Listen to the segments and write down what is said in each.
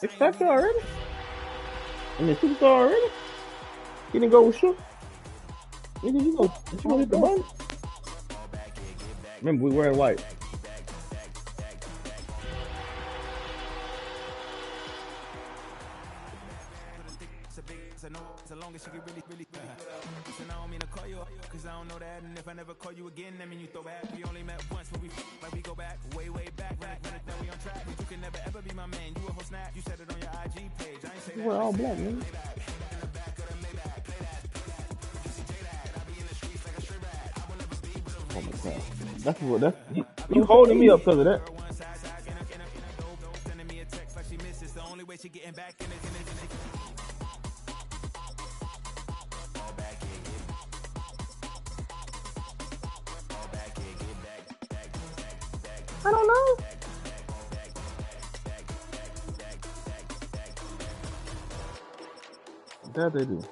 Expected already? I mean, superstar already? He didn't go with Shook? Nigga, you gonna hit the button? Remember, we wearing white. I don't know that, and if I never call you again, I mean you throw back. We only met once, but we go back, way back. Run it, then we on track. You can never ever be my man. You a whole snap. You said it on your IG page. I ain't say that. We're all black, man. Oh my God, that's you holding me up because of that. The only way she getting back in it. I don't know. That they do.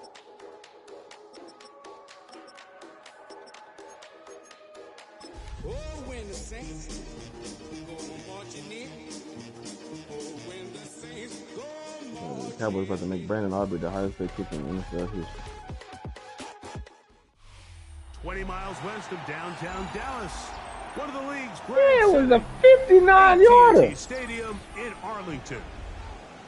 The Cowboys about to make Brandon Aubrey the highest paid kicker in NFL history. 20 miles west of downtown Dallas. One of the league's great. Yeah, it was a 59-yarder. Stadium in Arlington.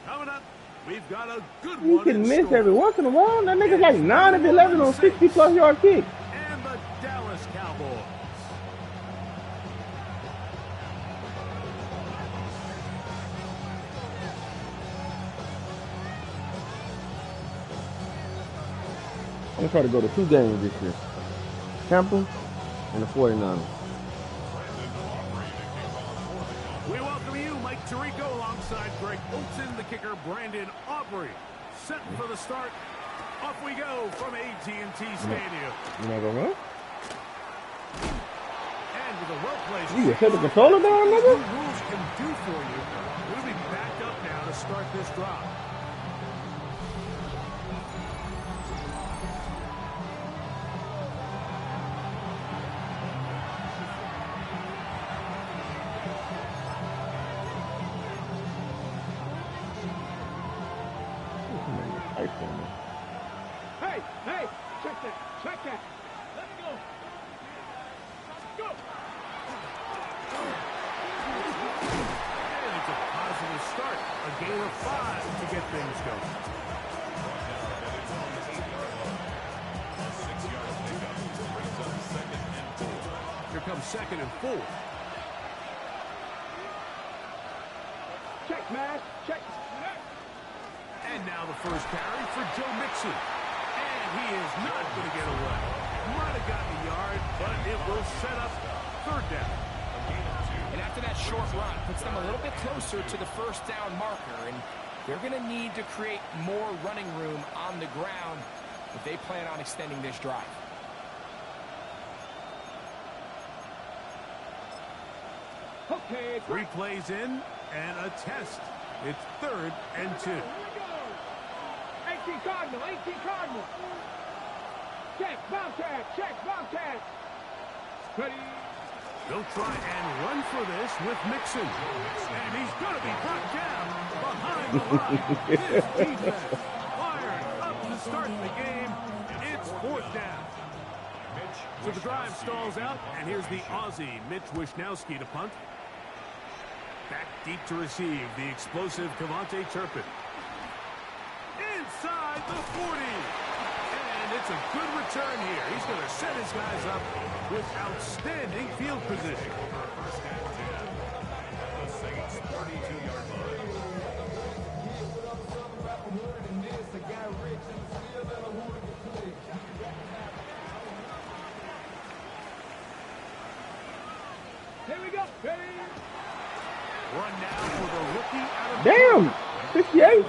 Coming up, we've got a good one. You can miss every once in a while. That nigga's like 9 of 11 on 60+ yard kicks. And the Dallas Cowboys. I'm gonna try to go to 2 games this year. Tampa and the 49ers. We welcome you, Mike Tirico, alongside Greg Olson, the kicker, Brandon Aubrey. Set for the start. Off we go from AT&T Stadium. You not gonna run? And with a well-placed... You set the controller down, nigga? What rules can do for you. We'll be backed up now to start this drive. Hey, check that. Let's go. And it's a positive start. A gain of 5 to get things going. Here comes 2nd and 4. Check, man. Check. And now the first carry for Joe Mixon. And he is not going to get away. Might have gotten a yard, but it will set up 3rd down. And after that short run, puts them a little bit closer to the 1st down marker. And they're going to need to create more running room on the ground if they plan on extending this drive. Okay. 3 plays in and a test. It's 3rd and 2. 18 Cardinal. Check, Bobcat. Ready. They'll try and run for this with Mixon. And he's going to be brought down behind the line. This defense fired up to start the game. It's 4th down. So the drive stalls out, and here's the Aussie, Mitch Wishnowsky, to punt. Back deep to receive, the explosive Cavante Turpin. Inside the 40. And it's a good return here. He's going to set his guys up with outstanding field position. First and 10. The Saints 32-yard line. Here we go. Ready. Run now for the rookie out of... Damn! 58?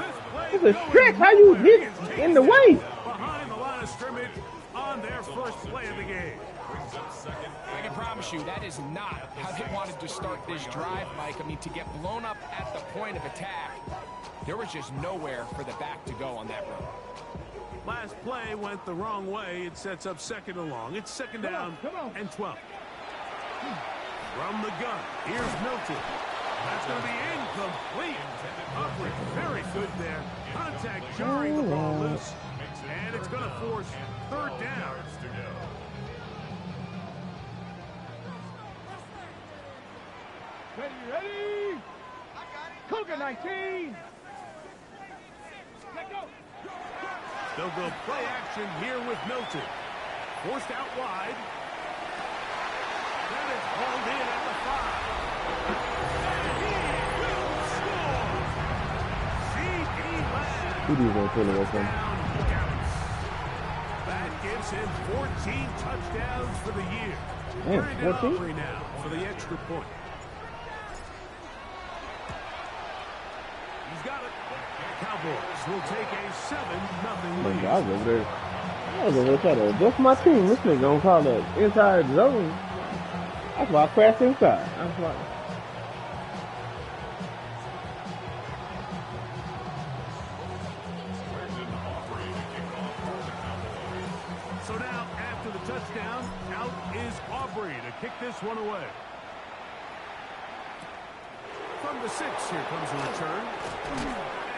It's a stretch. How you hit in the way? Behind the line of scrimmage on their first play of the game. I can promise you that is not how they wanted to start this drive, Mike. I mean, to get blown up at the point of attack, there was just nowhere for the back to go on that run. Last play went the wrong way. It sets up 2nd and long. It's 2nd down and 12. From the gun, here's Milton. That's going to be incomplete. Coverage very good there. Contact jarring the ball loose. And it's going to force third down. Ready? Cougar 19. They'll go play action here with Milton. Forced out wide. That is hauled in at the 5. And he will score. C.D. Lamb. That gives him 14 touchdowns for the year. Brandon Aubrey now for the extra point. He's got it. Cowboys will take a 7-0 lead. I was over there trying to adjust my team. This nigga gonna call that inside zone. That's why I crashed inside. That's why. So now, after the touchdown, out is Aubrey to kick this one away. From the 6, here comes a return.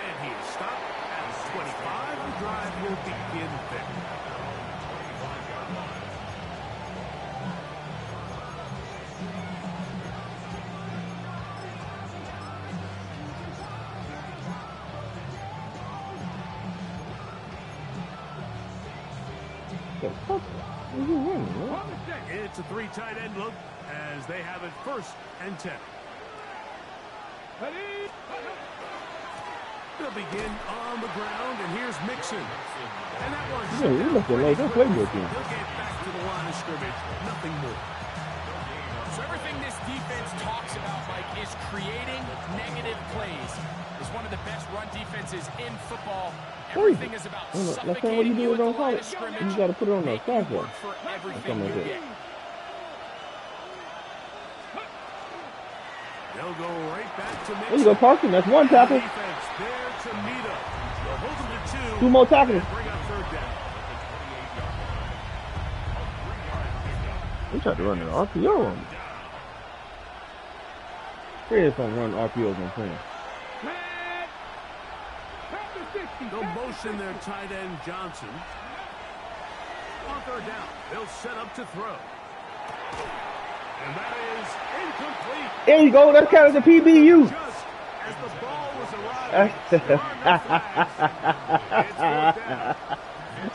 And he is stopped at 25. The drive will begin there. It's a 3 tight end look as they have it 1st and 10. They'll begin on the ground, and here's Mixon. And that one's He'll get back to the line of scrimmage. Nothing more. So everything this defense talks about, Mike, is creating negative plays. It's one of the best run defenses in football. Everything is about suffocating you at the line of scrimmage. You got to put it on the side work for everything you get. They'll go right back to Mixon. There you go, Parson. That's one tackle. Defense there to meet up. They'll hold him to 2. 2 more tackles. Bring up third down. We tried to run an RPO on me. If I'm running RPOs on playing. They'll motion their tight end Johnson. On third down, they'll set up to throw. And that is incomplete. There you go. That's kind of the PBU. Just as the ball was arriving.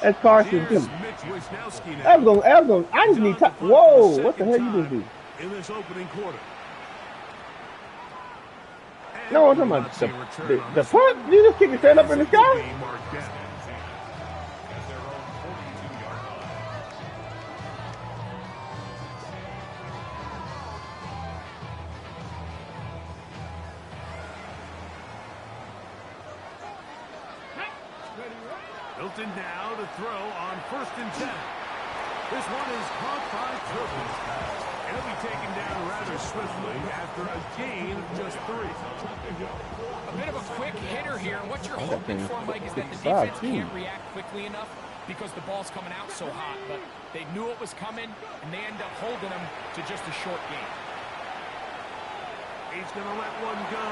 That's Carson too. I just need time. Whoa, what the hell you just do? In this opening quarter. No, I'm talking about the punt. You just kick it straight up in the sky. Milton now to throw on 1st and 10. This one is caught by Turpin. He'll be taken down rather swiftly after a gain of just 3. A bit of a quick hitter here. What you're hoping for, Mike, is that the defense can't react quickly enough because the ball's coming out so hot. But they knew it was coming, and they end up holding them to just a short gain. He's going to let one go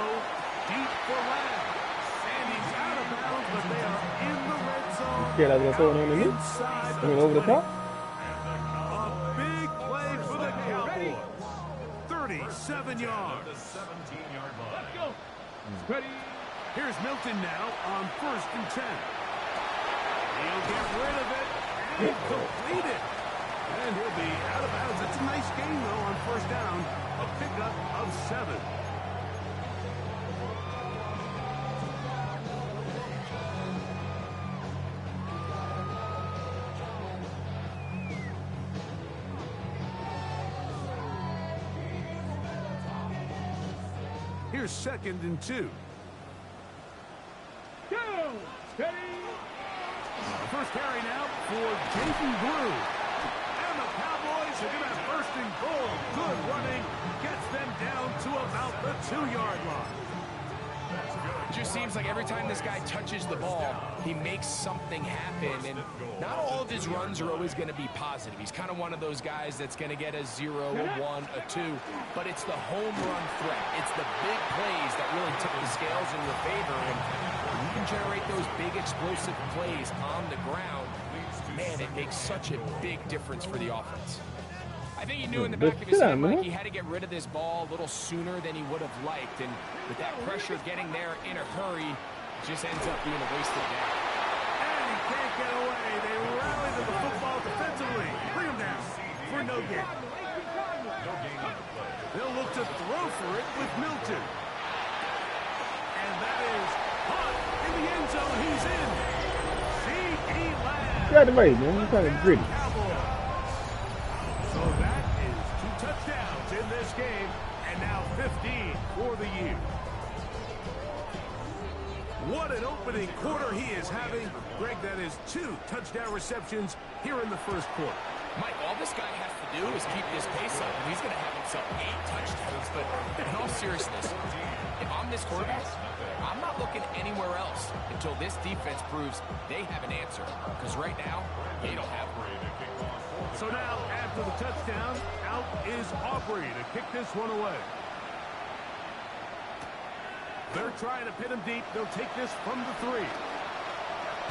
deep for Lamb. And he's out of bounds, but they are in the red zone. Yeah, I was going to throw it underneath. I mean, over the top. A big play for the Cowboys. 37 yards. Let's go. Ready. Here's Milton now on 1st and 10. He'll get rid of it and complete it. And he'll be out of bounds. It's a nice game, though, on 1st down. A pickup of 7. Here's 2nd and 2. Go. Steady. First carry now for Jason Blue. And the Cowboys are going to have 1st and goal. Good running. Gets them down to about the 2-yard line. It just seems like every time this guy touches the ball, he makes something happen. And not all of his runs are always going to be positive. He's kind of one of those guys that's going to get a 0, a 1, a 2. But it's the home run threat. It's the big plays that really tip the scales in your favor. And when you can generate those big explosive plays on the ground, man, it makes such a big difference for the offense. I think he knew in the back of his head, Mike, he had to get rid of this ball a little sooner than he would have liked. And with that pressure getting there in a hurry, it just ends up being a wasted down. And he can't get away. They rally to the football defensively. Bring him down for no gain. They'll look to throw for it with Milton. And that is hot in the end zone. He's in. C.E. Lamb. Get out of the way, man. You're kind of gritty. So that is 2 touchdowns in this game, and now 15 for the year. What an opening quarter he is having. Greg, that is 2 touchdown receptions here in the first quarter. Mike, all this guy has to do is keep this pace up, and he's going to have himself 8 touchdowns. But in all seriousness, if I'm this quarterback, I'm not looking anywhere else until this defense proves they have an answer. Because right now, they don't have one. So now, after the touchdown, out is Aubrey to kick this one away. They're trying to pin him deep. They'll take this from the 3.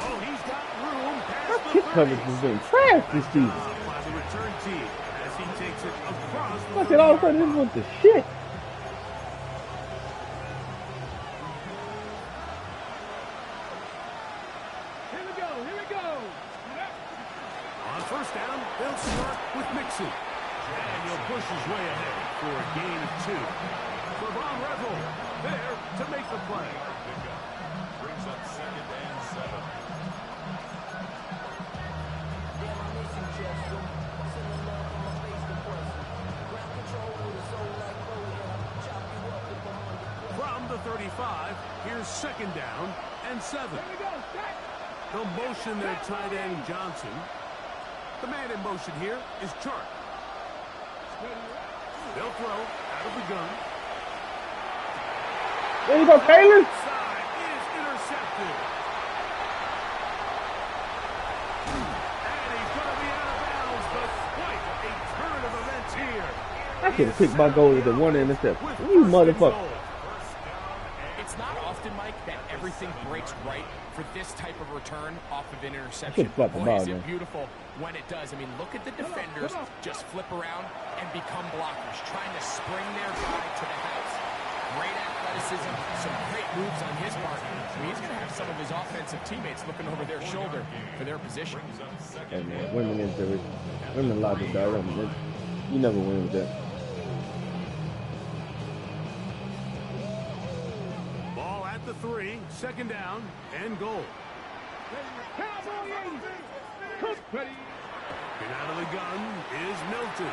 Oh, he's got room past That the kick 30. coverage has been trash this season. By the return team as he takes it across the Look at all of a sudden this went to shit. Here we go. Here we go. On first down, they'll start with Mixon. And he'll push his way ahead for a gain of 2. For Von Revel, there to make the play. Brings up 2nd and 7. From the 35, here's 2nd down and 7. Here we go. Set. They'll motion their tight end Johnson. The man in motion here is Chark. They'll throw out of the gun. There you go, Taylor. Side is intercepted. And he's going to be out of bounds, but quite a turn of events here. I could have picked my goal with the 1 interception. You motherfucker. It's not often, Mike, that everything breaks right for this type of return off of an interception. Boy, is it beautiful when it does. I mean, look at the defenders just flip around and become blockers, trying to spring their guy to the house. Great athleticism, some great moves on his part. I mean, he's going to have some of his offensive teammates looking over their shoulder for their position. Hey man, women into it. Women logic, dog. You never win with that. Ball at the 3, 2nd down and goal. Cowboys. Cook. Ready. And out of the gun is Milton.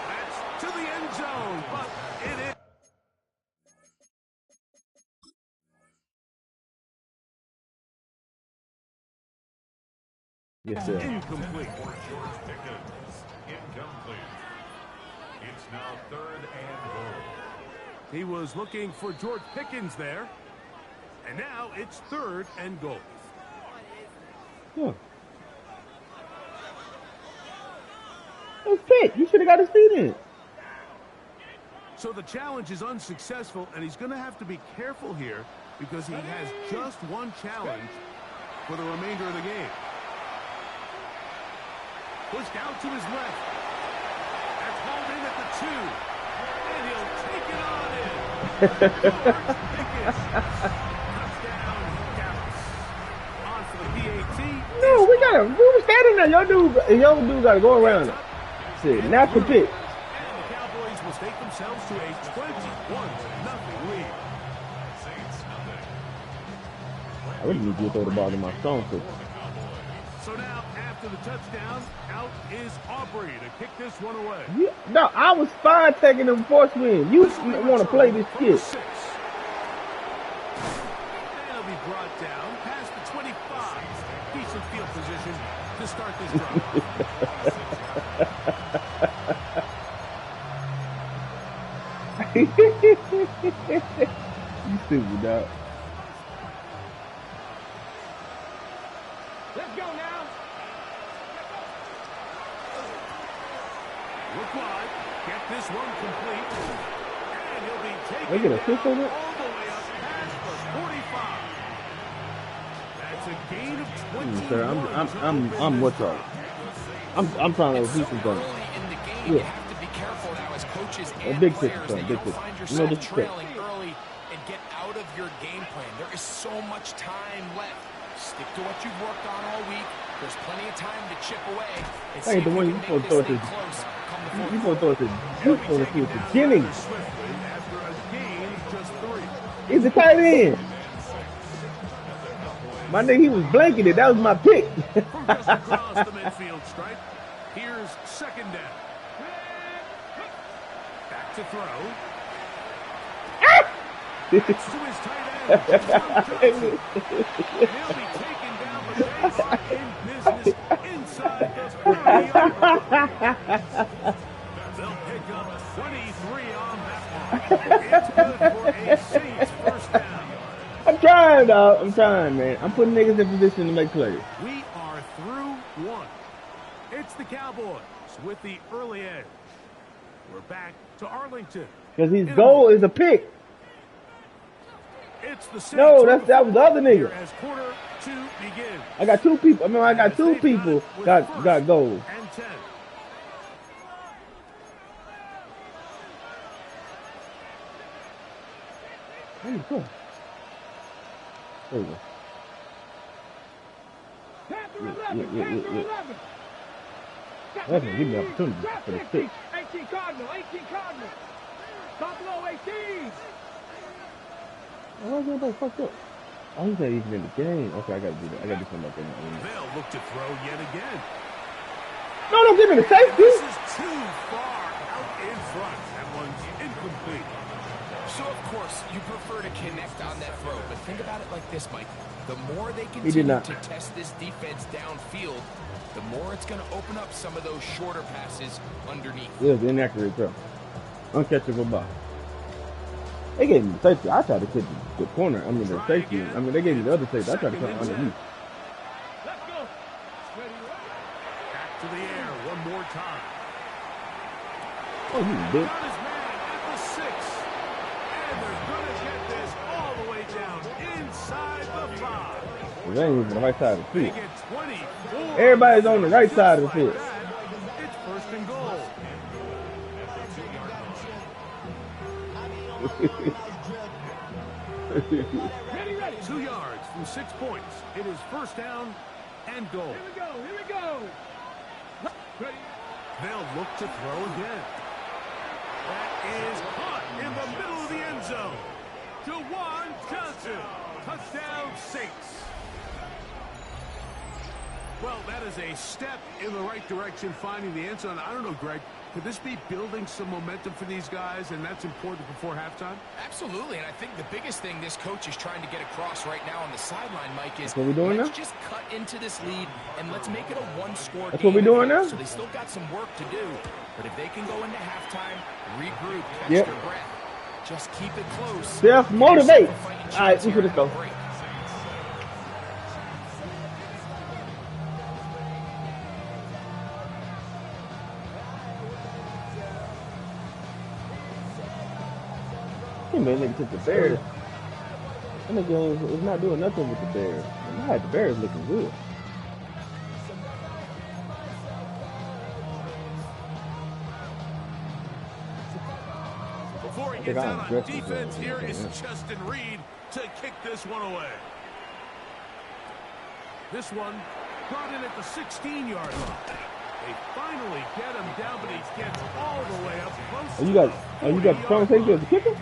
That's to the end zone, but it is. Yes, sir. Incomplete. George Pickens. Incomplete. It's now 3rd and goal. He was looking for George Pickens there. And now it's 3rd and goal. Huh. That was Pitt. You should have got his feet in. So the challenge is unsuccessful, and he's going to have to be careful here because he has just one challenge for the remainder of the game. Pushed out to his left. That's hauled in at the 2. And he'll take it on in. George Pickens. Touchdown, Dallas. On for the PAT. No, we were standing there. Your dude got to go around it. Shit, natural pitch. And the Cowboys will take themselves to a 21-0 lead. I really need you to throw the ball to my strong foot. So now, after the touchdown, out is Aubrey to kick this one away. No, I was fine taking the force win. You want to play this kid. 6. And he'll be brought down past the 25. Decent field position to start this drive. You stupid, dog. Let's go now. Look wide. Get this one complete. And he'll be taken They get a assist on it? all the way up past the 45. That's a gain of 21. Sir, I'm what's up. I'm trying to see some things. In the game, you have to be careful now as coaches and big players picture, that big you picture. find No yourself disrespect. trailing early and get out of your game plan. There is so much time left. Stick to what you've worked on all week. There's plenty of time to chip away. And Hey, the one you supposed to throw it to. You supposed to throw it to Duke on the beginning. After a gain of just 3. He's a tight end. My nigga, he was blanking it. That was my pick. From just across the midfield stripe, here's second down. Back to throw. To his tight end. He'll be taken down the base in business inside the 30-yard line. They'll pick up 23 on that one. It's good for a Saints first down. I'm trying, dog. I'm trying, man. I'm putting niggas in position to make plays. We are through one. It's the Cowboys with the early edge. We're back to Arlington. Because his goal is a pick. It's the Saints. No, that was the other nigga. As quarter 2 begins. I got two people. I got two people got goals. And 10. There you go. There you go. Pass to Yeah, 11. yeah, Pass yeah, to yeah. 11. That's gonna give me opportunity Drop for the 60. pick. 18 Cardinal. 18 Cardinal. Top low 18. Why is everybody fucked up? Oh, he said he's in the game. Okay, I gotta do that. I gotta do something about that. They'll look to throw yet again. No, don't give me the safety. This is too far out in front. That one's incomplete. So, of course, you prefer to connect on that throw, but think about it like this, Mike. The more they did continue not. to test this defense downfield, the more it's going to open up some of those shorter passes underneath. It was inaccurate throw. Uncatchable ball. They gave me the safety. I tried to hit the corner. The safety. They gave me the other safety. I tried to cut underneath. Let's go. Back to the air one more time. Oh, you bitch. Got his man at the 6. And they're going to get this all the way down inside the 5. They ain't even the right side of the They field. get 24. Everybody's on the right side of the field. It's first and goal. Ready, ready. 2 yards from 6 points. It is first down and goal. Here we go. Here we go. Ready. They'll look to throw again. That is caught in the middle of the end zone. Juwan Johnson. Touchdown, Saints. Well, that is a step in the right direction, finding the end zone. I don't know, Greg. Could this be building some momentum for these guys, and that's important before halftime? Absolutely, and I think the biggest thing this coach is trying to get across right now on the sideline, Mike, is what we doing let's now? just cut into this lead and let's make it a one-score game. That's what we doing now? So they still got some work to do, but if they can go into halftime, regroup, catch Yep. their breath, just keep it close. Self-motivate. Yourself a fighting All right, chance we here finna at go. the break. Hey, man, nigga took the Bears. That nigga is not doing nothing with the Bears. I had the Bears looking good. Before he I think gets I'm out on dressed defense, as here well. is Yeah. Justin Reed to kick this one away. This one brought in at the 16-yard line. They finally get him down, but he gets all the way up close. Oh, you got the strong safety as the kicker?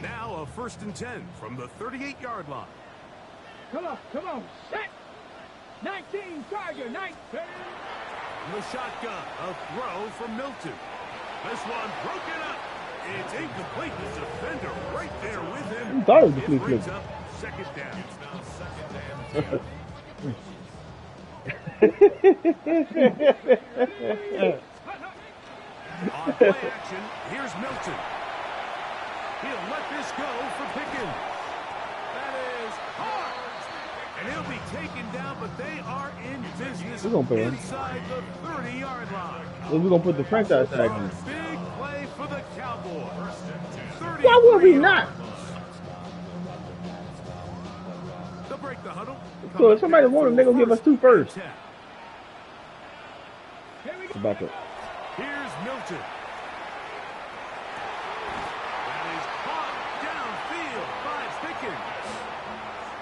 Now a 1st and 10 from the 38-yard line. Come on. Come on. Set. 19 Tiger. 19. The shotgun, a throw from Milton. This one broken up. It's incomplete. The defender right there with him. You thought it was a It flea brings flicker. up second down. On play action, here's Milton. He'll let this go for Pickens. That is hard. And he'll be taken down, but they are in business inside the 30-yard line. We're going to put the franchise tag on. Big play for the Cowboys. Why would we not? They'll break the huddle. So if somebody wants them, they're going to give us 2 first. Back up. Here's Milton. That is caught downfield by Pickens.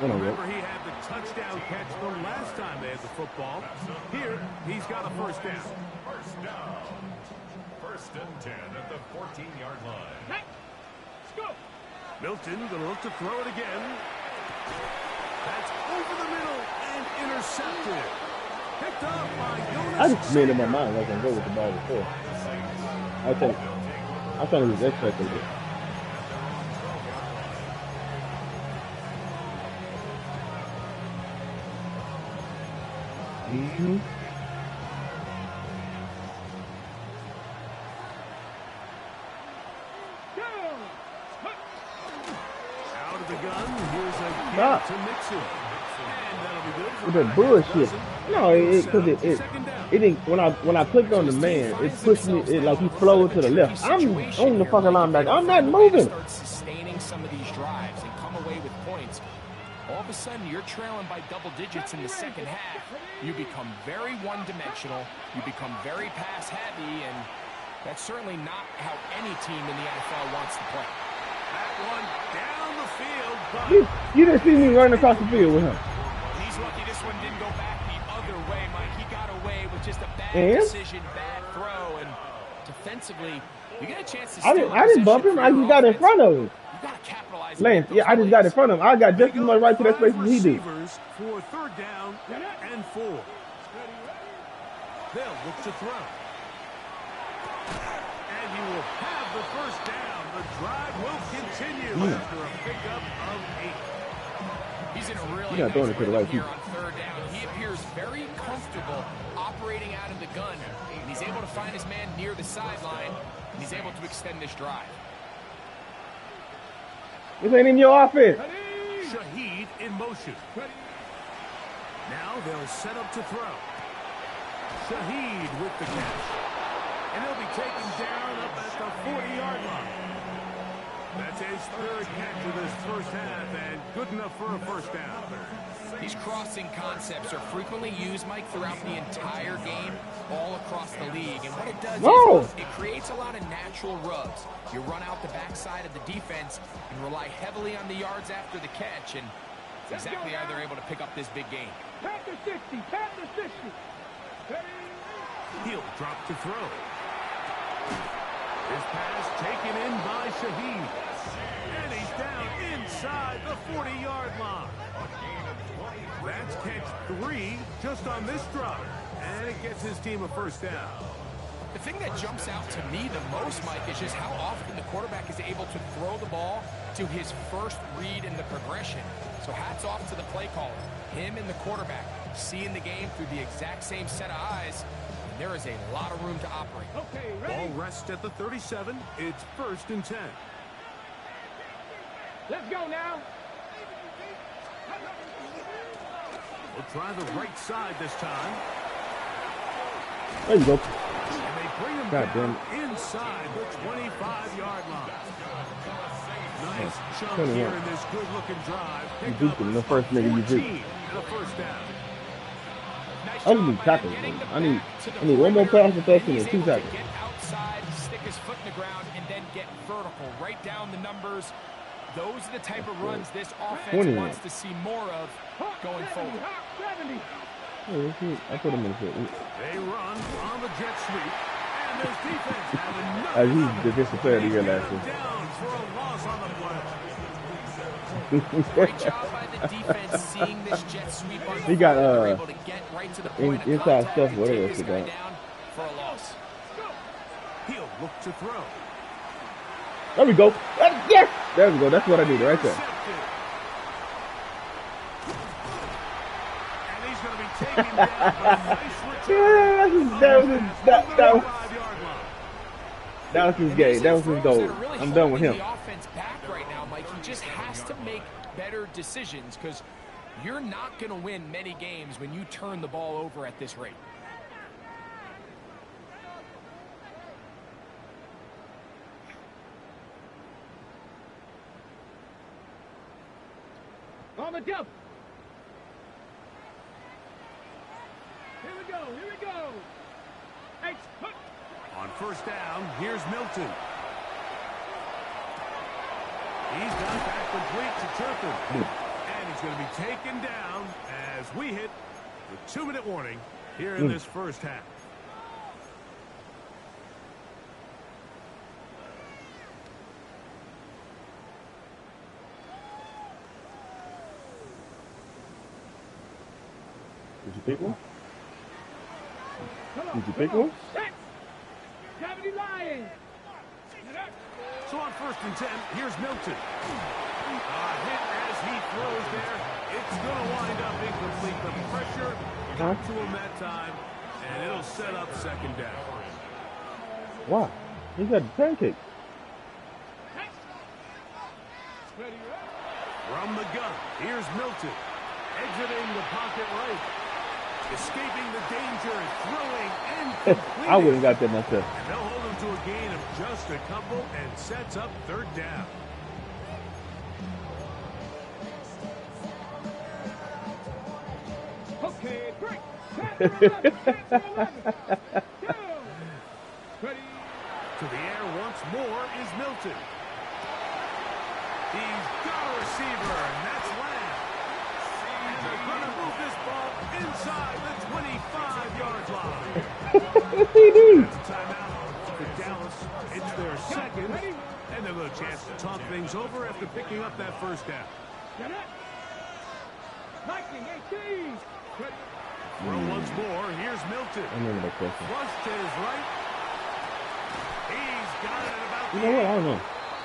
Remember, he had the touchdown catch the last time they had the football. Here, he's got a first down. First down. First and 10 at the 14-yard line. Let's go. Milton going to look to throw it again. That's over the middle and intercepted. Picked up by Jonas. I just made in my mind like I go with the ball before. I thought it was expected. Mm-hmm. Out of the gun, here's a Stop. to Mixon. And that'll be good for The bullshit. No, because it didn't. When I clicked on the man, it pushed me. It like he flowed to the left. I'm on the fucking linebacker. I'm not moving. Start sustaining some of these drives and come away with points. All of a sudden, you're trailing by double digits in the second half. You become very one-dimensional. You become very pass-heavy, and that's certainly not how any team in the NFL wants to play. that one down the field. But You didn't see me running across the field with him. He's lucky this one didn't go back the other way, Mike. He got away with just a bad decision, bad throw, and defensively, you get a chance to I didn't bump him. I just got in front of him. You got to capitalize. Lance, yeah, I just got in front of him. I got just as much right to that space as he did. receivers for third down and 4. They'll look to throw. And he will have the first down. The drive will continue after a pickup of 8. He's in a really You're not throwing it to the right here people. on third down. He appears very comfortable operating out of the gun, and he's able to find his man near the sideline, and he's able to extend this drive. This ain't in your offense. Shaheed in motion. Now they'll set up to throw. Shaheed with the catch. And he'll be taken down up at the 40-yard line. That's his third catch of this first half, and good enough for a first down. These crossing concepts are frequently used, Mike, throughout the entire game, all across the league. And what it does is it creates a lot of natural rubs. You run out the backside of the defense and rely heavily on the yards after the catch, and it's exactly how they're able to pick up this big game. Pat the 60, pat the 60. He'll drop to throw. His pass taken in by Shaheed. And he's down inside the 40-yard line. That's catch 3 just on this drive. And it gets his team a first down. The thing that jumps out to me the most, Mike, is just how often the quarterback is able to throw the ball to his first read in the progression. So hats off to the play caller. Him and the quarterback seeing the game through the exact same set of eyes. And there is a lot of room to operate. Okay, ready? Ball rests at the 37. It's first and 10. Let's go now. We'll try the right side this time. There you go. And they bring him God damn down inside the 25-yard line. Nice chunk 21. here in this good-looking drive. You Pick duped up him. The first nigga you 14 duped. and a first down. Nice I need job by tackles, getting man. the I need back to the one more perimeter, pass protection and and he's 2 able to tackles. Get outside, stick his foot in the ground, and then get vertical. Right down the numbers. Those are the type of runs this offense 21. wants to see more of going forward. Hawk 70. I put him in the fit. They run on the jet sweep. And this defense had enough. He's the defensive player of the year last year. Down for a loss on the play. Great job by the defense seeing this jet sweep on He got, they're able to get right to the point of inside contact stuff, and whatever take it's this guy about. down for a loss. He'll look to throw. There we go. Yes! There we go. That's what I needed right there. That was his game. That was his goal. I'm done with him. The offense back right now, Mike. He just has to make better decisions because you're not going to win many games when you turn the ball over at this rate. On the jump. Here we go. Here we go. Hey, On first down, here's Milton. He's got that complete to Turpin. And he's going to be taken down as we hit the 2-minute warning here in this first half. Did you pick one? Did you pick one? So on first and 10, here's Milton. Hit as he throws there. It's going to wind up incomplete. The pressure got to him that time, and it'll set up second down. Wow, he got the pancake. From the gun, here's Milton. Exiting the pocket right. Escaping the danger and throwing and completing. I wouldn't got that myself. And they'll hold him to a gain of just a couple and sets up third down. Okay, break. To the air once more is Milton. He's got a receiver, and that's Lamb. And they're going to move this ball inside the 25-yard line. That's a timeout for Dallas. It's their second, and they'll have a chance to talk things over after picking up that first down. Throw once more. Here's Milton. I remember that question. Flush to his right. He's got it about You know what? I don't know.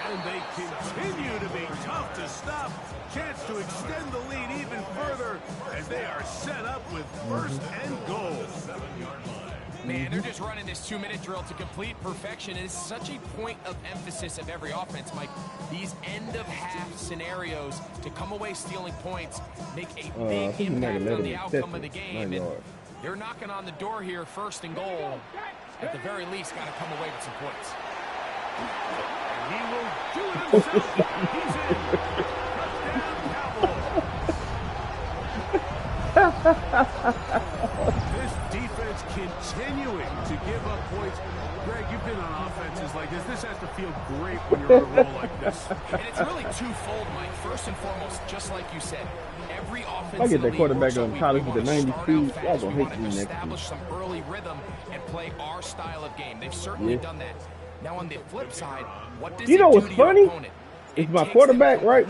and they continue to be tough to stop. Chance to extend the lead even further as they are set up with first and goal. Man, they're just running this 2-minute drill to complete perfection. It is such a point of emphasis of every offense, Mike. These end-of-half scenarios to come away stealing points make a big impact on the outcome of the game. And they're knocking on the door here, first and goal. At the very least, got to come away with some points. And he will do it himself. He's in. Touchdown, Cowboys. This defense continuing to give up points. Greg, you've been on offenses like this. This has to feel great when you're on a roll like this. And it's really twofold, Mike. First and foremost, just like you said, every offense I get that quarterback on college with the 90 speed. Y'all gonna hate me next week. Establish some early rhythm and play our style of game. They've certainly done that. Now on the flip side, what does you know what's funny? Opponent? It's my quarterback, right?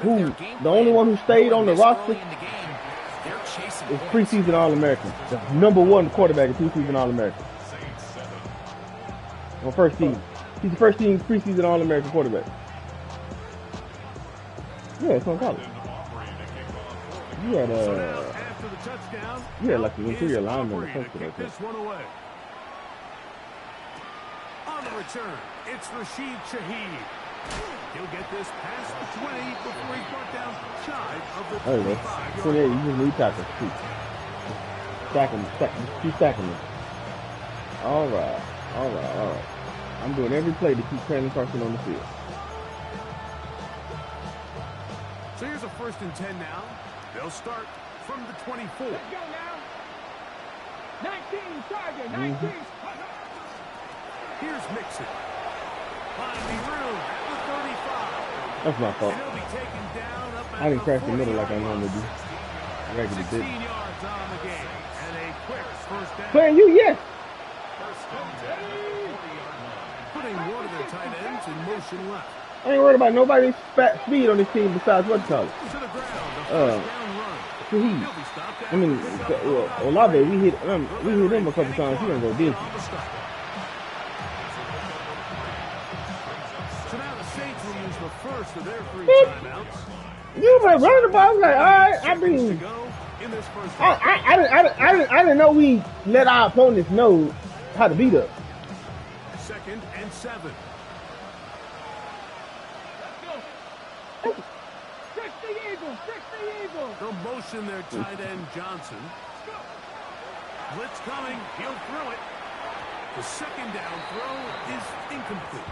Who the only one who stayed on the roster is preseason All-American. The #1 quarterback is preseason All-American. On first team. He's the first team preseason All-American quarterback. Yeah, it's on college. You had like an interior lineman or something like that. On the return, it's Rashid Shaheed. He'll get this past the 20 before he's brought down shy of the 25. 28, you just lead tackles. Stack him, keep stacking them. All right. I'm doing every play to keep Brandon Carson on the field. So here's a 1st and 10 now. They'll start from the 24. Let's go now. 19, Sergeant, 19. Here's Mixon. Finding room at the 35. That's my fault. And he'll be taken down up I didn't crash the 40. middle like I normally do. I got to 16 get yards on the game. And a quick first down. Playing you, yes. Putting one of their tight ends in motion left. I ain't worried about nobody's speed on this team besides what call it. To the ground. A first down run. Shaheed. He'll be stopped at I mean, Olave, we hit him a couple times. He gonna go deep. So now the Saints will use the first of their 3 timeouts. You been running the ball. I was like, all right. I To mean, go in this first half. I didn't know we let our opponents know how to beat us. 2nd and 7. The motion there, tight end Johnson. Blitz coming. He'll throw it. The 2nd down throw is incomplete.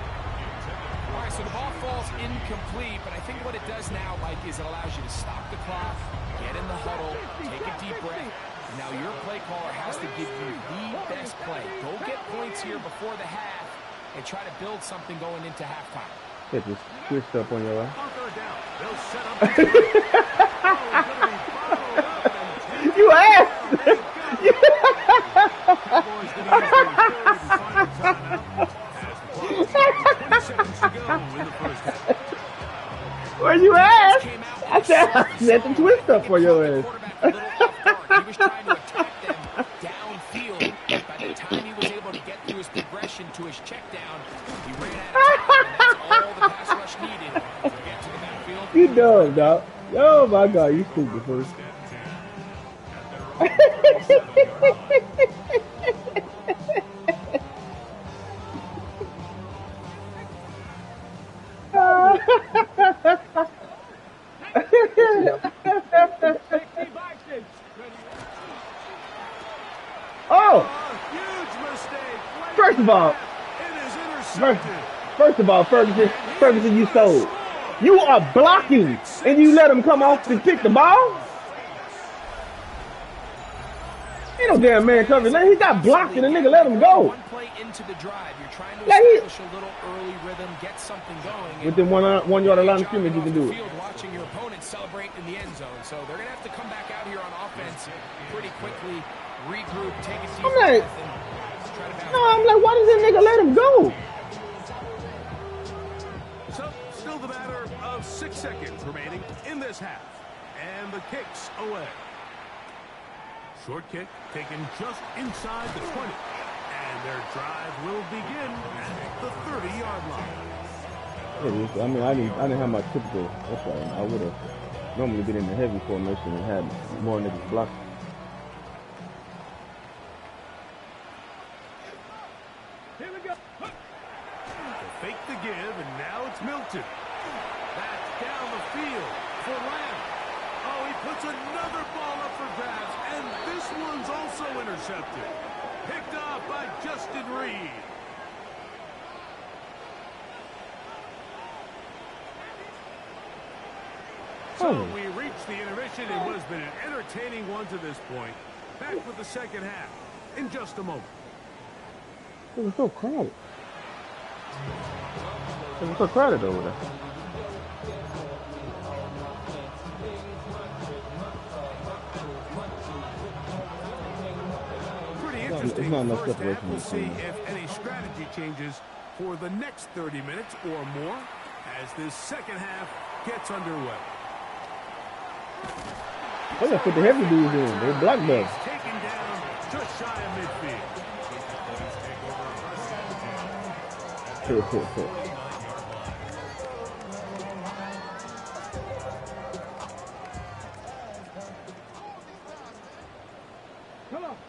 All right, so the ball falls incomplete, but I think what it does now, Mike, is it allows you to stop the clock, get in the huddle, take a deep breath. Now your play caller has to give you the best play. Go get points here before the half and try to build something going into halftime. It just switched up on your line. On 3rd down, they'll set up. You asked! Cowboys going to use their 3rd and final timeout as the clock is 20 seconds to go in the first half. Well, you asked! I said the twist up for your ass. He was trying to attack them downfield. By the time he was able to get through his progression to his check down, he ran out of time, and that's all the pass rush needed to get to the backfield. You dumb, dog. Oh my God, you stupid first. Oh! Huge mistake. First of all, Ferguson, you sold. You are blocking, and you let him come off and pick the ball? Ain't no damn man covering. He got blocked, and the nigga let him go. One play into the drive, you're trying to establish a little early rhythm, get something going. Within 1 yard of line of scrimmage, you can do it. Watching your opponent celebrate in the end zone, so they're gonna have to come back out here on offense pretty quickly, regroup, take a deep breath, and try to bounce. No, I'm like, why does that nigga let him go? So, still the matter of 6 seconds remaining in this half, and the kick's away. Short kick taken just inside the 20, and their drive will begin at the 30-yard line. I mean, I didn't have my typical. That's why I would have normally been in the heavy formation and had more niggas block. Here we go. They fake the give, and now it's Milton. That's down the field for Lamb. Oh, he puts another ball up for grabs, and this one's also intercepted. Picked off by Justin Reed. So we reached the intermission. It has been an entertaining one to this point. Back with the second half in just a moment. It was so crowded. It was so crowded over there. Interesting first half. We'll see if any strategy changes for the next 30 minutes or more as this second half gets underway. They gotta put the heavy dudes in. They block them. Taken down just shy of midfield.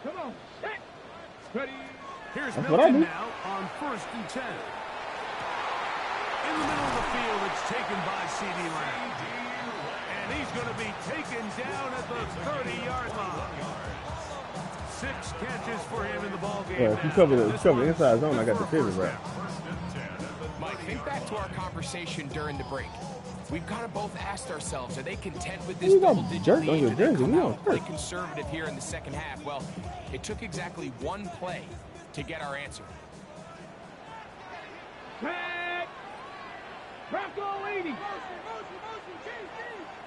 Come on, set. Ready. Here's That's Milton now on 1st and 10. In the middle of the field, it's taken by C.D. Lamb. And he's going to be taken down at the 30-yard line. 6 catches for him in the ballgame. Yeah, if you cover the inside zone, I got the pivot right. Mike, think back to our conversation during the break. We've kind of both asked ourselves, are they content with this double-digit lead? Or they come out really conservative here in the second half? Well, it took exactly one play to get our answer. Back. Bronco 80.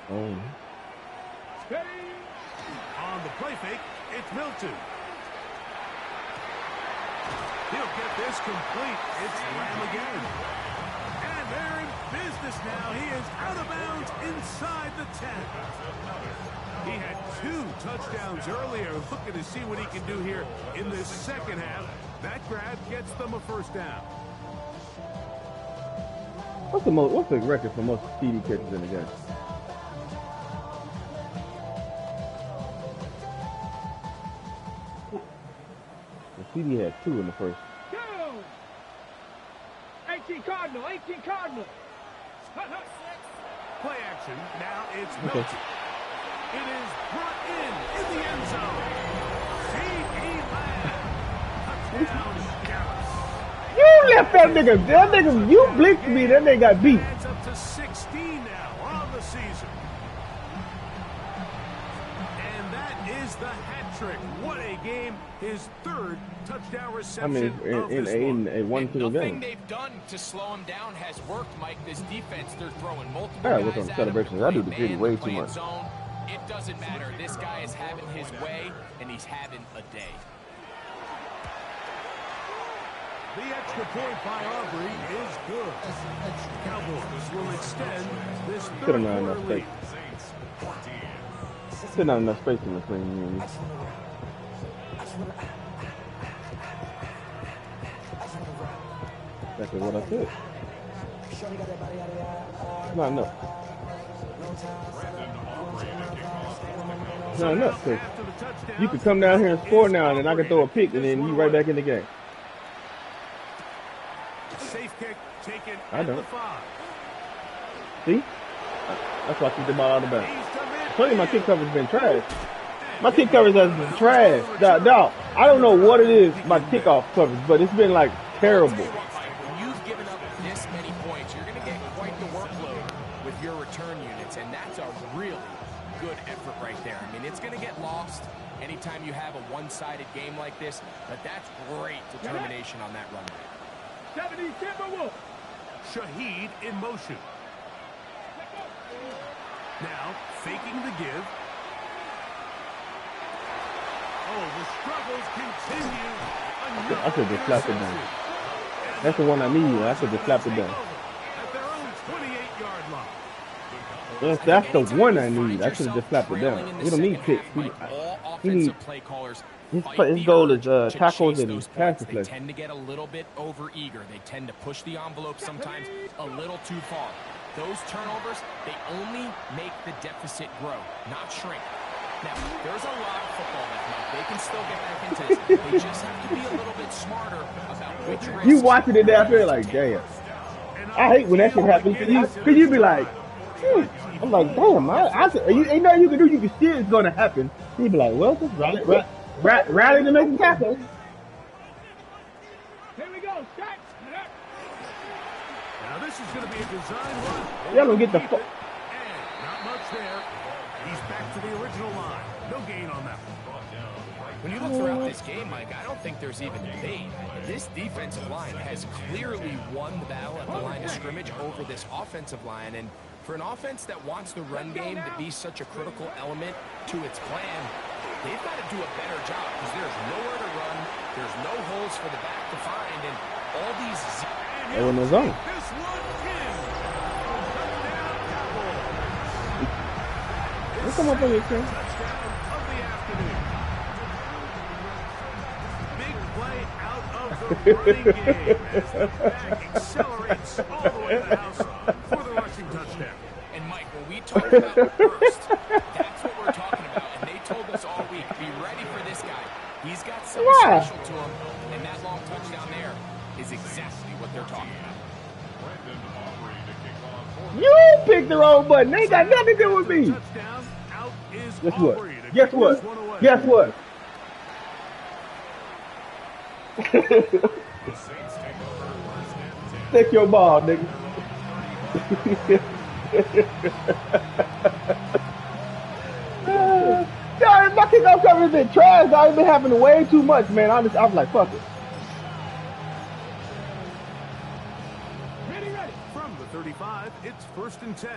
Oh. Steady. On the play fake, it's Milton. He'll get this complete. It's Lamb again. And they're in business now. He is out of bounds inside the 10. He had 2 touchdowns earlier. Looking to see what he can do here in this second half. That grab gets them a first down. What's the record for most TD catches in the game? The CD had 2 in the first. 2. 18 Cardinal. 18 Cardinal. Play action. Now it's Milton. It is brought in the end zone. C.E. Lamb. Touchdown, Dallas. You left that nigga. You blinked me. That nigga got beat. It's up to 16 now on the season. And that is the hat trick. What a game. His 3rd touchdown reception in a one single game. Nothing they've done to slow him down has worked, Mike. This defense, they're throwing multiple I gotta guys look on at celebrations. him. I do the gritty way too much. Zone. It doesn't matter. This guy is having his way, and he's having a day. The extra point by Aubrey is good. Cowboys will extend this Still not third enough quarter lead. space. Still not enough space in the thing. Exactly what I said. Not enough. Not enough. Cause you could come down here and score now, and then I can throw a pick, and then you right back in the game. Safe kick taken I at don't. the 5. See? That's why I keep the ball out of the back. I told you my kick coverage been trash. My kick coverage has been trash. Dog, I don't know what it is, my kickoff coverage, but it's been like terrible. When you've given up this many points, you're going to get quite the workload with your return units, and that's a really good effort right there. I mean, it's going to get lost anytime you have a one-sided game like this, but that's great determination on that run. 70 Timberwolves. Shaheed in motion. Now faking the give. Oh, the struggles continue. I could just slap it down. That's the one I need. I could just slap it down. At their own 28-yard line. That's the one I need. I should have just slapped it down. He don't need picks. He needs. His goal is tackles and pass They deflection. tend to get a little bit over-eager. They tend to push the envelope sometimes a little too far. Those turnovers, they only make the deficit grow, not shrink. Now, there's a lot of football left, Mike. They can still get back into this. They just have to be a little bit smarter about which risks. You watching it down there like, damn. I hate when that shit happens. Cause you be like, I'm like, damn. Ain't nothing you can do. You can see it's gonna happen. You be like, well, just rally to make the tackle. Here we go. Shot. Now this is going to be a design run. Y'all gonna get the fuck. And not much there. He's back to the original line. No gain on that one. When you look throughout this game, Mike, I don't think there's even debate. This defensive line has clearly won the battle at the line of scrimmage over this offensive line. And for an offense that wants the run game to be such a critical element to its plan, they've got to do a better job because there's nowhere to run. There's no holes for the back to find. And all these... They were in the zone. This one in. Touchdown, Cowboys. Let's come up with it, Ken. Touchdown of the afternoon. Big play out of the running game as the back accelerates all the way to the house for the rushing touchdown. And Mike, when we talk about burst, that's what we're talking about. And they told us all week, be ready for this guy. He's got something special to him, and that long touchdown there is exactly what they're talking about. You picked the wrong button. They ain't got nothing to do with me. Touchdown out is Guess what? Aubrey to Guess give what? this one away. Guess what? Take your ball, nigga. God, my kickoff coverage been trash. I've been happening way too much, man. I was like, fuck it. Ready. From the 35, it's 1st and 10.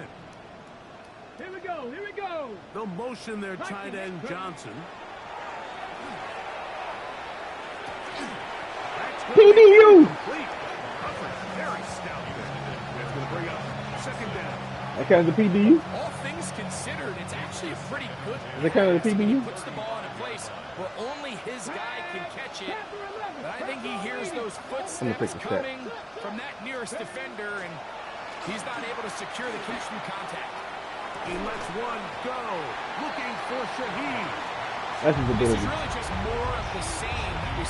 Here we go. Here we go. They'll motion their tight end Johnson. PBU. Complete. Humphrey, very stout there. That's going to bring up 2nd down. That kind of the PBU? All things considered, it's actually a pretty good... Is that kind of the PBU? He puts the ball in a place where only his guy can catch it. But I think he hears those footsteps coming from that nearest defender, and he's not able to secure the catch through contact. He lets one go. Looking for Shaheed. That's his This is ability. really just more of the same that we...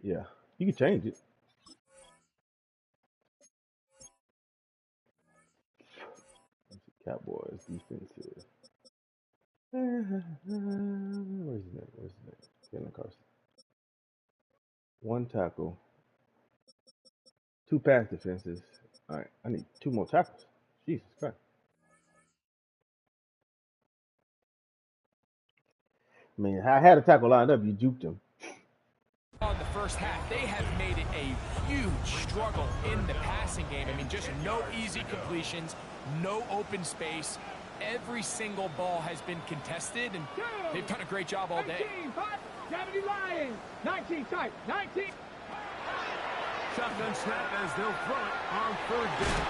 Yeah, you can change it. Cowboys defensive. Where's his name? Where's his name? Kevin Carson. 1 tackle, 2 pass defenses. All right, I need 2 more tackles. Jesus Christ. I mean, I had a tackle lined up. You juked him. On the first half, they have made it a huge struggle in the passing game. I mean, just no easy completions, no open space. Every single ball has been contested, and they've done a great job all day. 70 Lions, 19 type, 19. Shotgun snap as they'll throw it on 3rd down.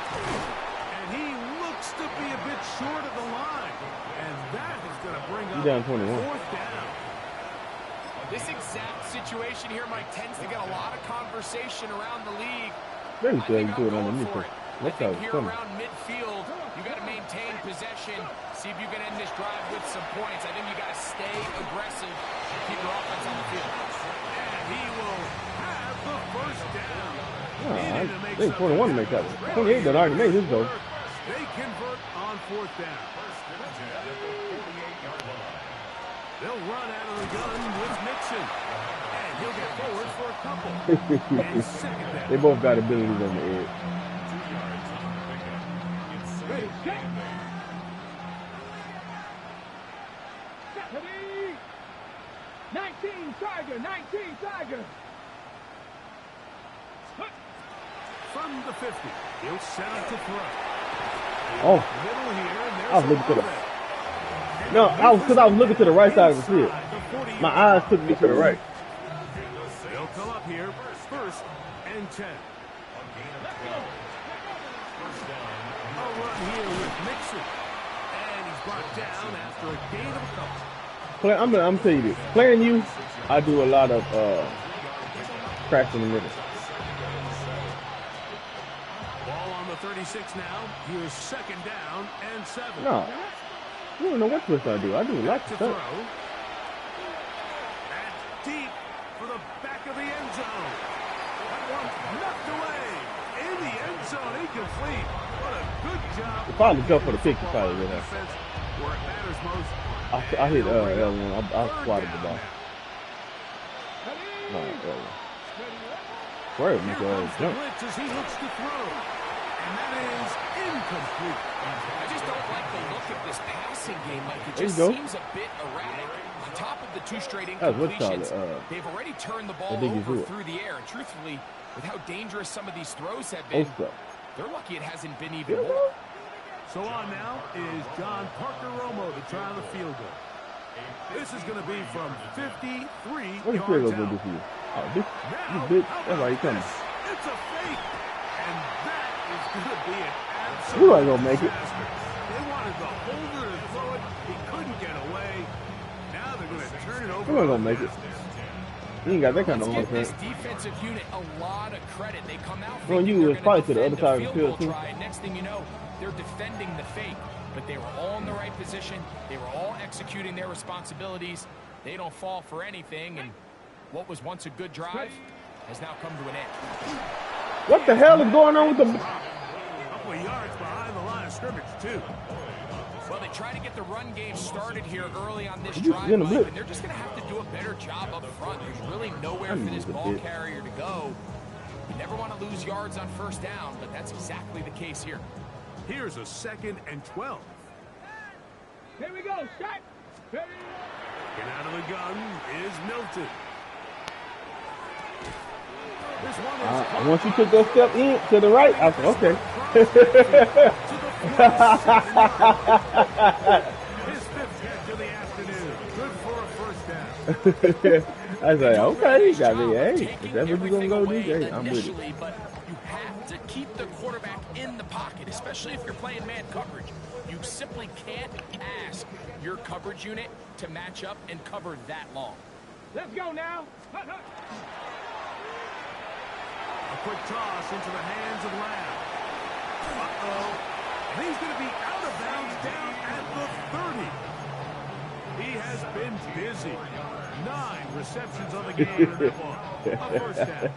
And he looks to be a bit short of the line. And that is going to bring up down 21. 4th down. This exact situation here, Mike, tends to get a lot of conversation around the league. Very I good. think You I'm do it going underneath for it. it. I That's how think it's here coming. around midfield, you got to maintain possession. See if you can end this drive with some points. I think you got to stay aggressive and keep your offense on the field. And he will have the 1st down. I think 21 to make that. 28 that already made this though. They convert on 4th down. They'll run out of the gun with Mixon. And he'll get forward for a couple. And 2nd down. They both got abilities on the edge. Ready, set. 19 Tiger, 19 Tiger. From the 50, he'll set up to throw. Oh, Middle here, and I was there's looking to the. Olave. No, because I was looking to the right side of the field. My eyes took me to the right. They'll come up here, 1st and 10. A run here with Mixon. And he's brought down after a gain of a couple. I'm gonna tell you this. Playing you, I do a lot of cracks in the middle. Ball on the 36 now. Here's 2nd down and 7. No, you don't know what twist I do. I do lots To of throw. stuff. And deep for the back of the end zone. That one knocked away. In the end zone, incomplete. What a good job. If I was up for the pick, you probably would have. Defense where it matters most. I hit L1. I squatted the ball. No, L1. Where is Here Mr. comes the jump? blitz as he looks to throw. And that is incomplete. I just don't like the look of this passing game, Mike. It There you just go. seems a bit erratic. On top of the 2 straight That was what's called incompletions, they've already turned the ball I think you over do it. through the air. And truthfully, with how dangerous some of these throws have been, Also, they're lucky it hasn't been even you more. know, So on now is John Parker Romo to try on the field goal. This is going to be from 53 what is yards Field out. gonna do for you? Oh, this Now, bitch. how That's why you about coming. this? It's a fake. And that is going to be an absolute You ain't gonna make it. disaster. They wanted the holder to throw it. He couldn't get away. Now they're going to turn it over. You ain't gonna make it. You ain't got that kind of Let's give offense. this defensive unit a lot of credit. They come out Well, thinking you they're was gonna probably to the other defend side of a the field field, goal try. Next thing you know, they're defending the fake. But they were all in the right position. They were all executing their responsibilities. They don't fall for anything. And what was once a good drive has now come to an end. What the hell is going on with the? A couple of yards behind the line of scrimmage, too. Well, they try to get the run game started here early on this You drive, in the Mike, blitz. and they're just going to have to do a better job up front. There's really nowhere I for knew this it was a ball bit. carrier to go. You never want to lose yards on 1st down, but that's exactly the case here. Here's a 2nd and 12. Here we go, shot. Ready. Get out of the gun is Milton. This one is Once you took that step in to the right, I said, okay. his 5th catch of the afternoon. Good for a 1st down. I was like, okay, you got me. Job of Hey, taking if that's what you're gonna everything go do, away hey, I'm with it. initially, but you have to keep the quarterback in the pocket, especially if you're playing man coverage. You simply can't ask your coverage unit to match up and cover that long. Let's go now. Hut, hut. A quick toss into the hands of Lamb. Uh-oh. And he's going to be out of bounds down at the 30. He has been busy. 9 receptions on the game in that one. A first down.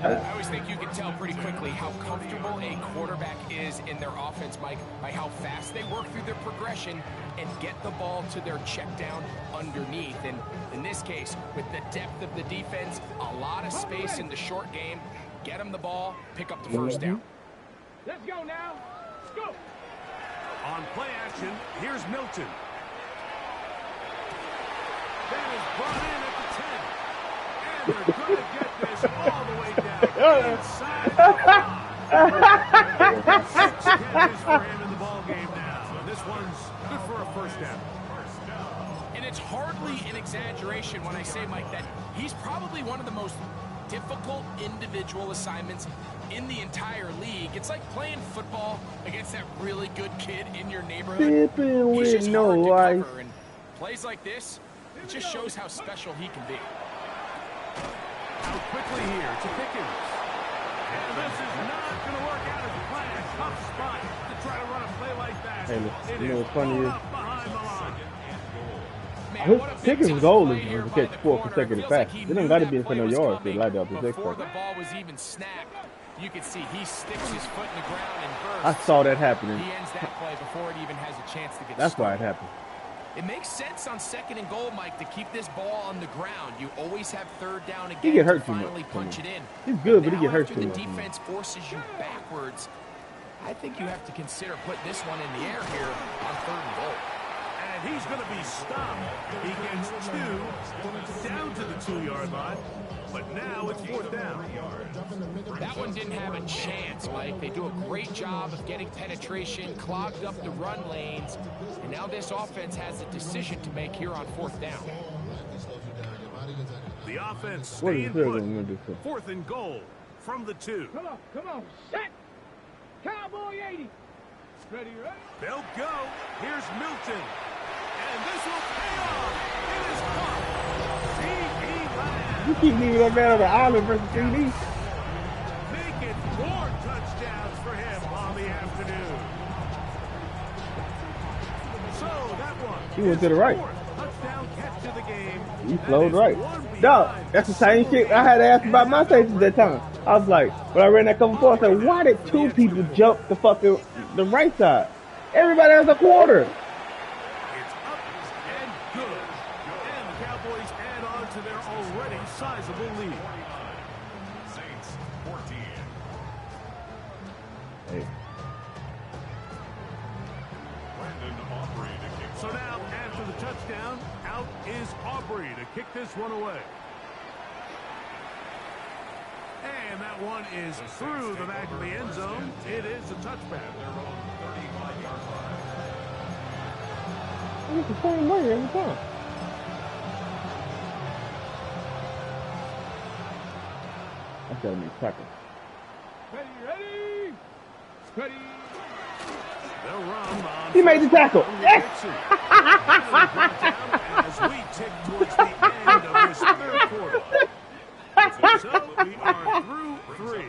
I always think you can tell pretty quickly how comfortable a quarterback is in their offense, Mike, by how fast they work through their progression and get the ball to their check down underneath. And in this case, with the depth of the defense, a lot of space in the short game, get them the ball, pick up the first down. Let's go now. Go. On play action, here's Milton. That is brought in at the 10. And they're going to get this all the way down inside the 5. 6 catches for him in the ball game now. And this one's good for a first down. And it's hardly an exaggeration when I say, Mike, that he's probably one of the most difficult individual assignments in the entire league. It's like playing football against that really good kid in your neighborhood. He's just hard to cover, and plays like this, it just shows how special he can be. Out quickly here to Pickens. And this is not going to work out as planned. Tough spot to try to run a play like that. Hey, you know what's funny is Pickens' goal is to catch 4 consecutive passes. It don't got to be for no yards to light up his Before expert. the ball was even snapped, you can see he sticks his foot in the ground and bursts. I saw that happening. He ends that play before it even has a chance to get That's why started. it happened. It makes sense on 2nd and goal, Mike, to keep this ball on the ground. You always have 3rd down again He get hurt to too much. finally punch it in. He's good, but he Now, get hurt after too the much. defense forces you backwards, I think you have to consider putting this one in the air here on 3rd and goal. And he's going to be stopped. He gets 2 down to the 2-yard line. But now it's 4th down. That one didn't have a chance, Mike. They do a great job of getting penetration, clogged up the run lanes, and now this offense has a decision to make here on 4th down. The offense What is staying the put. third one gonna do? 4th and goal from the 2. Come on, set. Cowboy 80. Ready? They'll go. Here's Milton. And this will pay off. It is caught. C.E. Lamb. You keep leaving that man on the island versus CD. Make it 4 touchdowns for him on the afternoon. So that one. He went to the right. 4th touchdown catch of the game. He That flowed is right. one No, behind. that's the same shit I had to ask about my safety at that time. I was like, when I ran that couple forward, I said, why did 2 people jump the right side? Everybody has a quarter. It's up and good. And the Cowboys add on to their already sizable lead. Saints 14. Hey. So now, after the touchdown, out is Aubrey to kick this one away. And that one is through the back of the end zone. It is a touchback. It's the same way every time. That's gotta be tackle. Ready. They'll run on. He made the tackle. Yes! As we tick towards the end of this 3rd quarter. So we are through 3.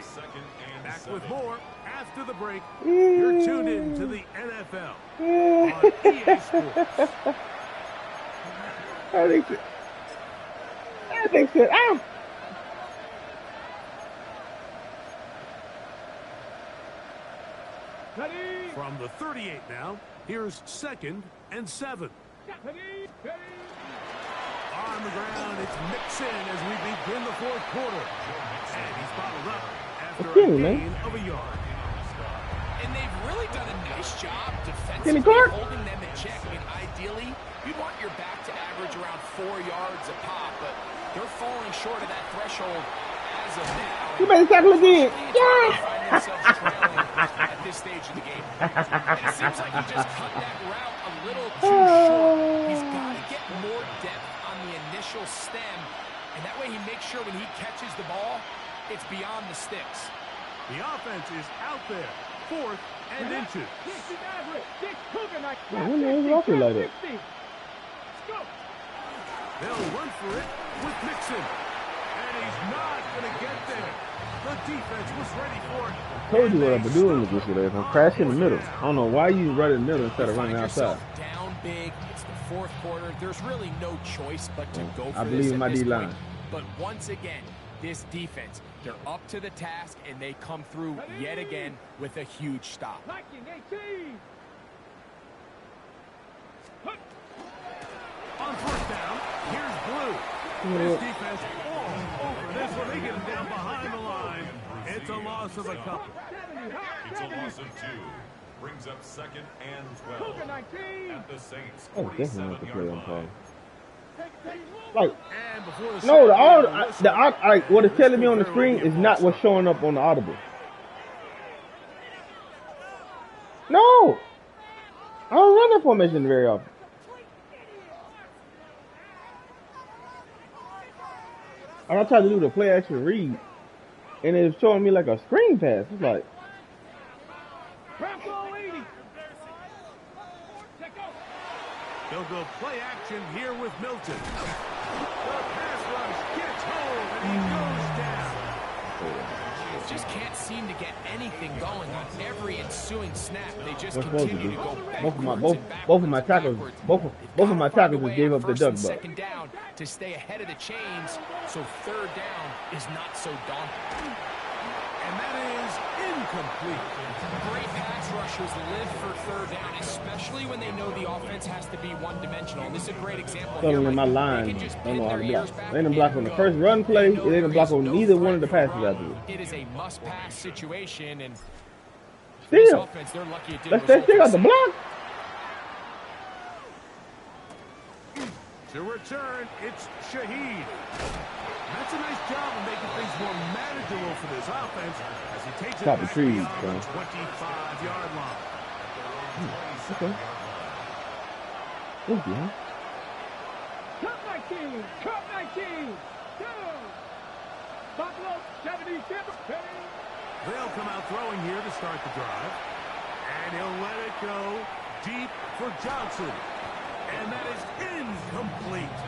Back with more after the break. You're tuned in to the NFL on EA Sports. I think so. Ah! Ready. From the 38 now, here's 2nd and 7. Ready. On the ground, it's Mixon as we begin the 4th quarter. And he's bottled up after a gain of a yard. And they've really done a nice job Kenny defensively Clark? holding them in check. I mean, ideally, you'd want your back to average around 4 yards a pop, but they're falling short of that threshold as of now. You made the tackle again. Find Yeah! themselves trailing at this stage of the game. And it seems like he just cut that route a little too short. He's got to get more depth on the initial stem, and that way he makes sure when he catches the ball, it's beyond the sticks. The offense is out there. 4th and inches. When the hell walking like that? Go. They'll run for it with Mixon. And he's not going to get there. The defense was ready for it. I told you what I've been doing with this today. I'm crashing in the middle. I don't know why you run in the middle instead of running outside. Down big. It's the 4th quarter. There's really no choice but to go for I this believe in at my this D-line. point. But once again, this defense, they're up to the task, and they come through yet again with a huge stop. On first down, here's Blue. This defense all over this one. They get him down behind the line. It's a loss of a couple. It's a loss of 2. Brings up 2nd and 12. At the Saints' 47-yard line. Like, no, what it's telling me on the screen is not what's showing up on the audible. No, I don't run that formation very often. And I tried to do the play action read, and it's showing me like a screen pass. It's like, they'll go play action here with Milton. The pass rush gets home, and he goes down. Just can't seem to get anything going on every ensuing snap. They just continue to go backwards. Both of my tackles just gave up the duck butt. Second down to stay ahead of the chains, so third down is not so daunting. And that is incomplete. Great pass rushers live for third down, especially when they know the offense has to be one-dimensional. And this is a great example. Telling in my line, don't know how to block. They didn't block on the first run play. They didn't block on neither one of the passes afterwards. It is a must-pass situation, and still, offense, they're lucky it they still got the block. To return, it's Shaheed. That's a nice job of making things more manageable for this offense as he takes it back beyond the 25-yard line. Okay. Thank you, huh? Cut 19! Cut 19! Down! Buffalo 76. They'll come out throwing here to start the drive. And he'll let it go deep for Johnson. And that is incomplete.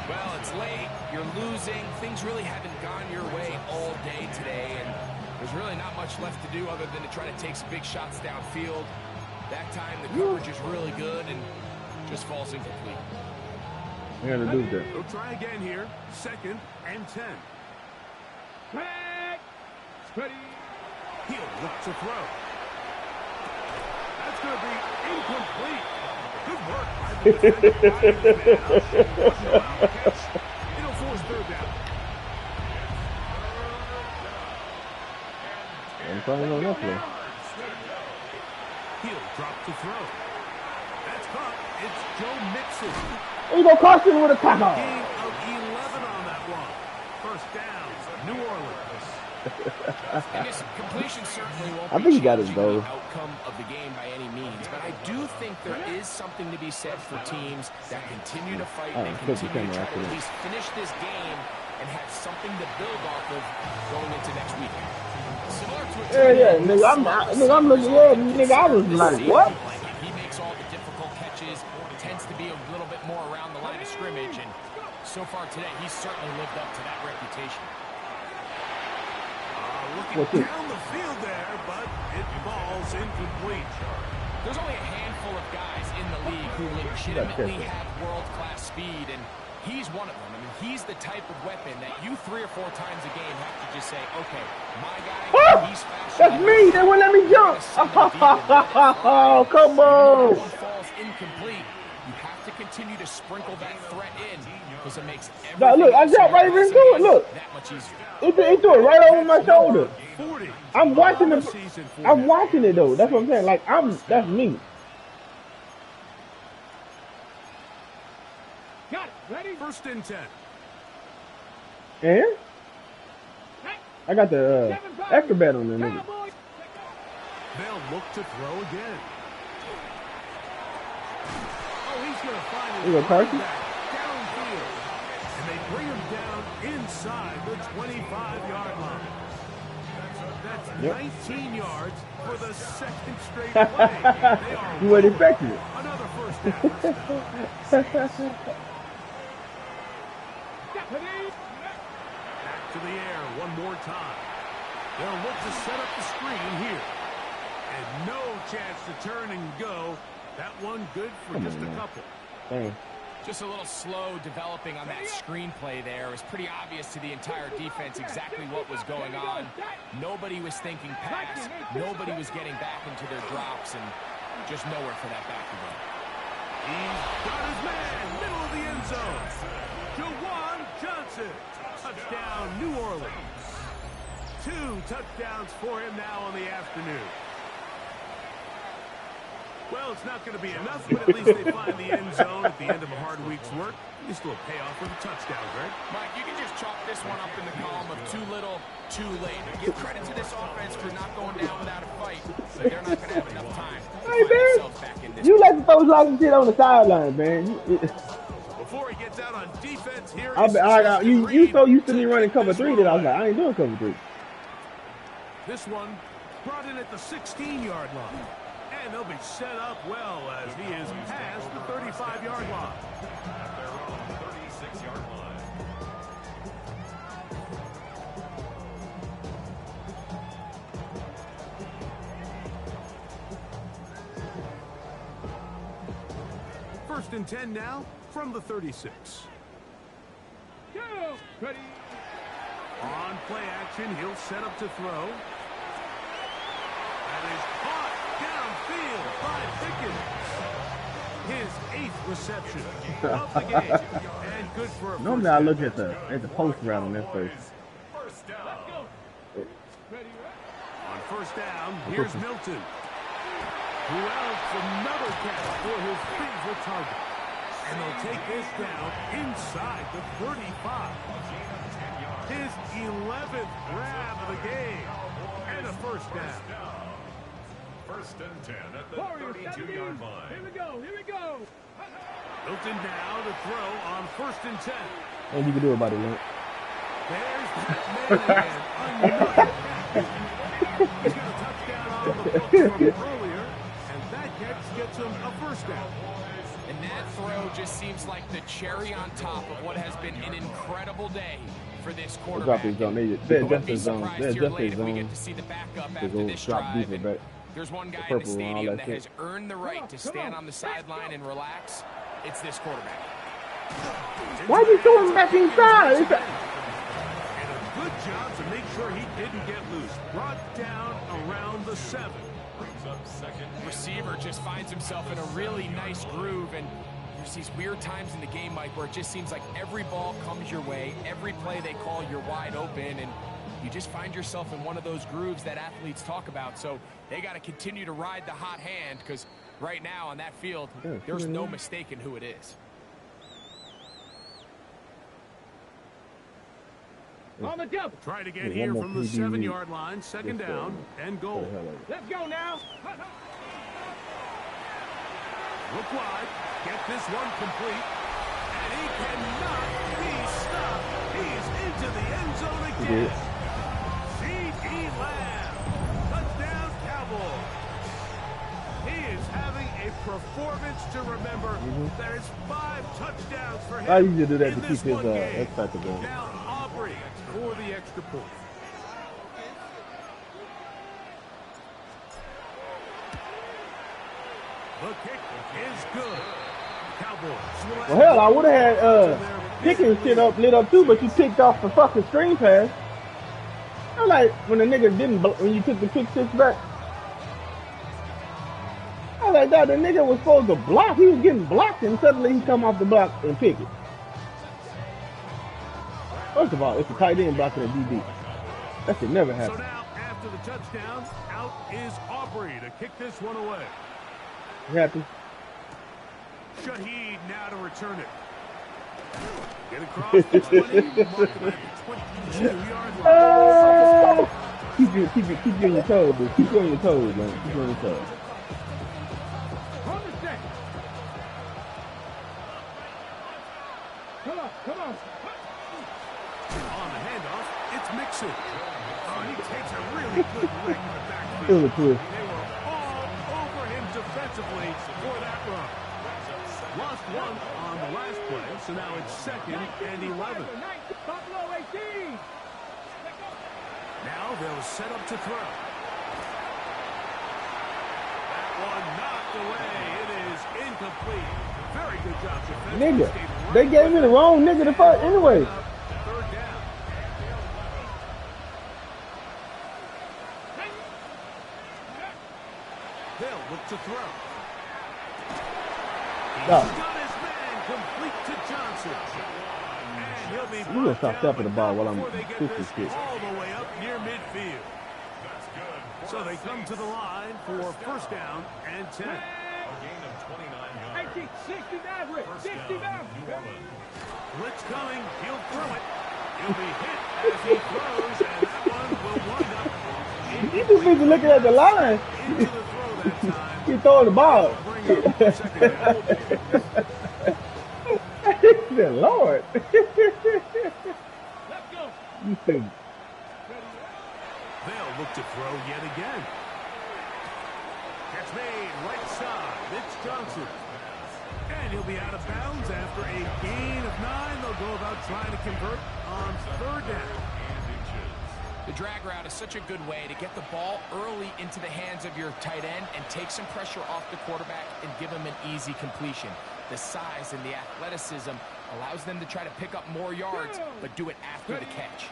Well, it's late, you're losing, things really haven't gone your way all day today, and there's really not much left to do other than to try to take some big shots downfield. That time the coverage is really good and just falls incomplete. I gotta do that. We'll try again here, 2nd and 10. Ready. He'll look to throw. That's going to be incomplete. Good work by the defender. It'll force third down. I'm trying on that play. He'll drop to throw. That's caught. It's Joe Mixon. There you go, Carson with a tackle. Gain of 11 on that one. First down, New Orleans. And this completion certainly won't I think he got his the goal. outcome of the game by any means, but I do think there is something to be said for teams that continue to fight and continue to try to at least finish this game and have something to build off of going into next week. Similar to a nigga, I'm looking at him, nigga, I was like, what? He makes all the difficult catches, tends to be a little bit more around the line of scrimmage, and so far today, he's certainly lived up to that reputation. Looking down the field there, but it falls incomplete. There's only a handful of guys in the league who legitimately have world-class speed, and he's one of them. I mean, he's the type of weapon that you 3 or 4 times a game have to just say, okay, my guy, he's fast. That's me. They wouldn't let me jump. Oh, come on. One falls incomplete. You have to continue to sprinkle that threat in because it makes everything. Now, look, I jumped right into it. Look. That much easier. He threw it right over my shoulder. I'm watching it. I'm watching it though. That's what I'm saying. Like that's me. Got it. Ready? 1st and 10. And I got the extra bet on the nigga. They'll look to throw again. Oh, he's going to find it. You go, Carson? Downfield. And they bring him down inside the 25-yard line. That's 19 yards for the 2nd straight play. You weren't expecting it. Another first down. Back to the air one more time. They'll look to set up the screen here. And no chance to turn and go. That one good for just a couple. Dang. Just a little slow developing on that screenplay there. It was pretty obvious to the entire defense exactly what was going on. Nobody was thinking pass. Nobody was getting back into their drops, and just nowhere for that back to go. He's got his man, middle of the end zone. Jawan Johnson, touchdown, New Orleans. 2 touchdowns for him now on the afternoon. Well, it's not going to be enough, but at least they find the end zone at the end of a hard week's work. At least a little payoff with a touchdown, Greg. Mike, you can just chalk this one up in the column of too little, too late. Give credit to this offense for not going down without a fight. But they're not going to have enough time to find themselves back in this. You like to throw lots of shit on the sideline, man. Before he gets out on defense, here you so used to me running cover 3 that I was like, I ain't doing cover 3. This one brought in at the 16-yard line. And they'll be set up well as he is past the 35-yard line. At their own 36-yard line. First and 10 now from the 36. Go! Ready? On play action, he'll set up to throw. That is caught downfield by Pickens. His 8th reception of the game. And good for a Normally I look at the post route on that first. First down. On first down, here's Milton. Who else? Another catch for his favorite target. And they'll take this down inside the 35. His 11th grab of the game. And a first down. First and 10 at the 32-yard line. Here we go, here we go. Milton now to throw on first and 10. What you can do about it, Link? There's that man again. He's got a touchdown on the book from earlier, and that catch gets him a first down. And that throw just seems like the cherry on top of what has been an incredible day for this quarterback. They're adjusting zone. They're adjusting We get zone. to see the backup after this drive. And there's one guy in the stadium that has earned the right to stand on the sideline and relax. It's this quarterback. Why are you throwing back inside? And a good job to make sure he didn't get loose. Brought down around the 7. Brings up second. Receiver just finds himself in a really nice groove, and there's these weird times in the game, Mike, where it just seems like every ball comes your way, every play they call, you're wide open, and you just find yourself in one of those grooves that athletes talk about. So they got to continue to ride the hot hand, because right now on that field, there's no mistaking who it is. On the double. Try to get here from the 7-yard line. Second down and goal. Let's go now. Look wide. Get this one complete. And he cannot be stopped. He's into the end zone again. C.D. Lamb. Touchdown, Cowboys. He is having a performance to remember. There's 5 touchdowns for him. I usually do that in to this keep his one game. X factor going. Now Aubrey for the extra point. The kick is good. Cowboys. Well, hell, I would have had Pickens shit lit up too, but you picked off the fucking screen pass. I like when the nigga didn't, when you took the kick 6 back. I like that. The nigga was supposed to block. He was getting blocked, and suddenly he come off the block and pick it. First of all, it's a tight end blocking a DB. That should never happen. So now, after the touchdown, out is Aubrey to kick this one away. You happy? Shaheed now to return it. Get across the 20, mark him at the 22-yard line. Keep you on your toes, dude. Keep you on your toes, man. Keep you on your toes. On the set. Come on. On the handoff, it's Mixon. Oh, he takes a really good lick in the backfield. It was a twist. They were all over him defensively for that run. Lost one on the last play, so now it's 2nd and 11. Buffalo 18. Now they'll set up to throw. That one knocked away. It is incomplete. Very good job defense. Nigga, they gave me the wrong nigga to fight anyway. Third down. They'll look to throw. He's got his man complete to Johnson. And he'll be You gonna stop stepping the ball while I'm 50 shit. all the way up near midfield. So they come to the line for first down and 10. A gain of 29 yards. 69, Rick. 69. Blitz coming. He'll throw it. He'll be hit as he throws, and that one will wind up You just need to look at the line. into the throw that time. He's throwing the ball. Bring up second down. Good Lord. Let's go. You think They'll look to throw yet again. Catch made right side. It's Johnson. And he'll be out of bounds after a gain of 9. They'll go about trying to convert on third down. The drag route is such a good way to get the ball early into the hands of your tight end and take some pressure off the quarterback and give him an easy completion. The size and the athleticism allows them to try to pick up more yards, but do it after the catch.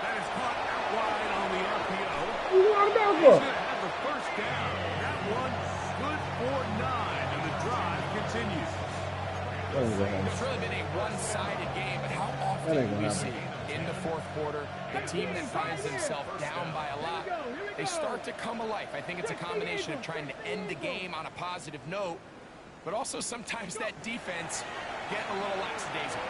That is caught out wide on the RPO. you want to go He's for? going to have the first down. That one good for 9, and the drive continues. It's really been a one-sided game, but how often do we see in the fourth quarter the team that finds themselves down by a lot, they start to come alive. I think it's a combination of trying to end the game on a positive note, but also sometimes that defense getting a little lackadaisical.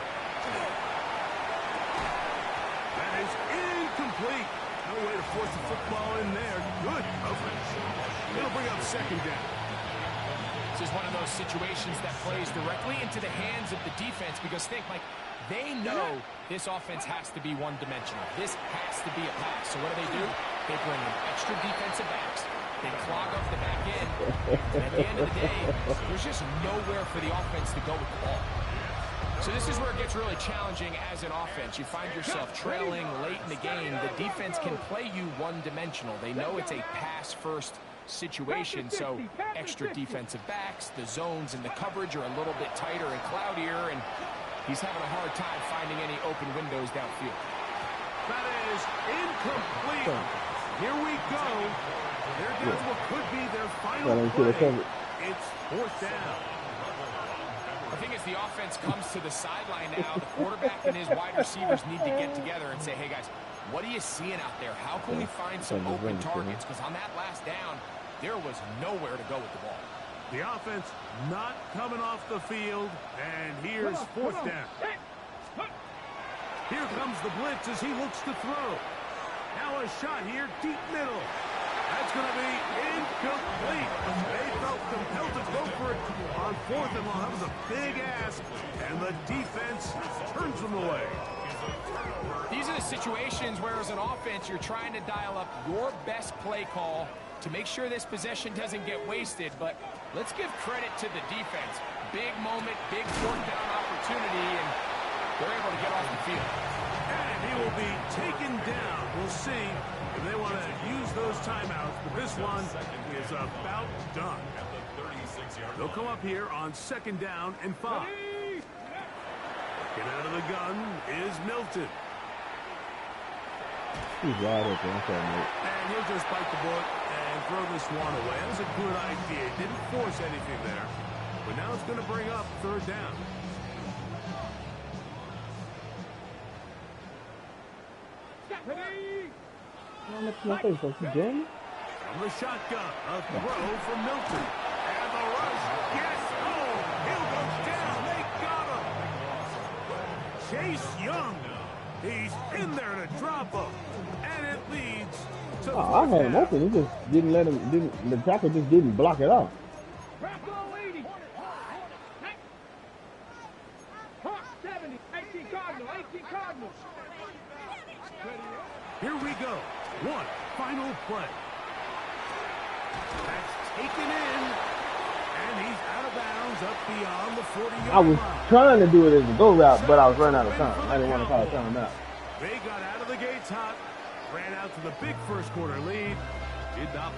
That is incomplete. No way to force the football in there. Good coverage. It'll bring up second down. This is one of those situations that plays directly into the hands of the defense because think, Mike, they know this offense has to be one-dimensional. This has to be a pass. So what do? They bring in extra defensive backs. They clog up the back end. And at the end of the day, there's just nowhere for the offense to go with the ball. So this is where it gets really challenging as an offense. You find yourself trailing late in the game. The defense can play you one-dimensional. They know it's a pass-first situation, so extra defensive backs, the zones and the coverage are a little bit tighter and cloudier, and he's having a hard time finding any open windows downfield. That is incomplete. Here we go. There goes what could be their final play. It's fourth down. I think as the offense comes to the sideline now, the quarterback and his wide receivers need to get together and say, hey guys, what are you seeing out there? How can we find some open targets? Because on that last down, there was nowhere to go with the ball. The offense not coming off the field, and here's fourth down. Here comes the blitz as he looks to throw. Now a shot here, deep middle. That's going to be incomplete. They felt compelled to go for it on fourth and long. That was a big ask, and the defense turns them away. These are the situations where as an offense you're trying to dial up your best play call to make sure this possession doesn't get wasted, but let's give credit to the defense. Big moment, big fourth down opportunity, and they're able to get off the field. And he will be taken down. We'll see if they want to use those timeouts, but this one is about done. They'll come up here on second down and 5. Get out of the gun is Milton. He's wide open. And he'll just bite the bullet and throw this one away. That was a good idea. Didn't force anything there. But now it's going to bring up third down. From the shotgun, a throw from Milton. And the rush. Yes! Oh! Hill goes down. They got him. Chase Young. He's in there to drop him. And it leads to I had him open. He just didn't let him. The tackle just didn't block it off. Here we go. One final play. That's taken in. And he's out of bounds up beyond the 40-yard line. I was trying to do it as a go route, but I was running out of time. I didn't want to call a timeout. They got out of the gates hot. Ran out to the big first quarter lead. Did not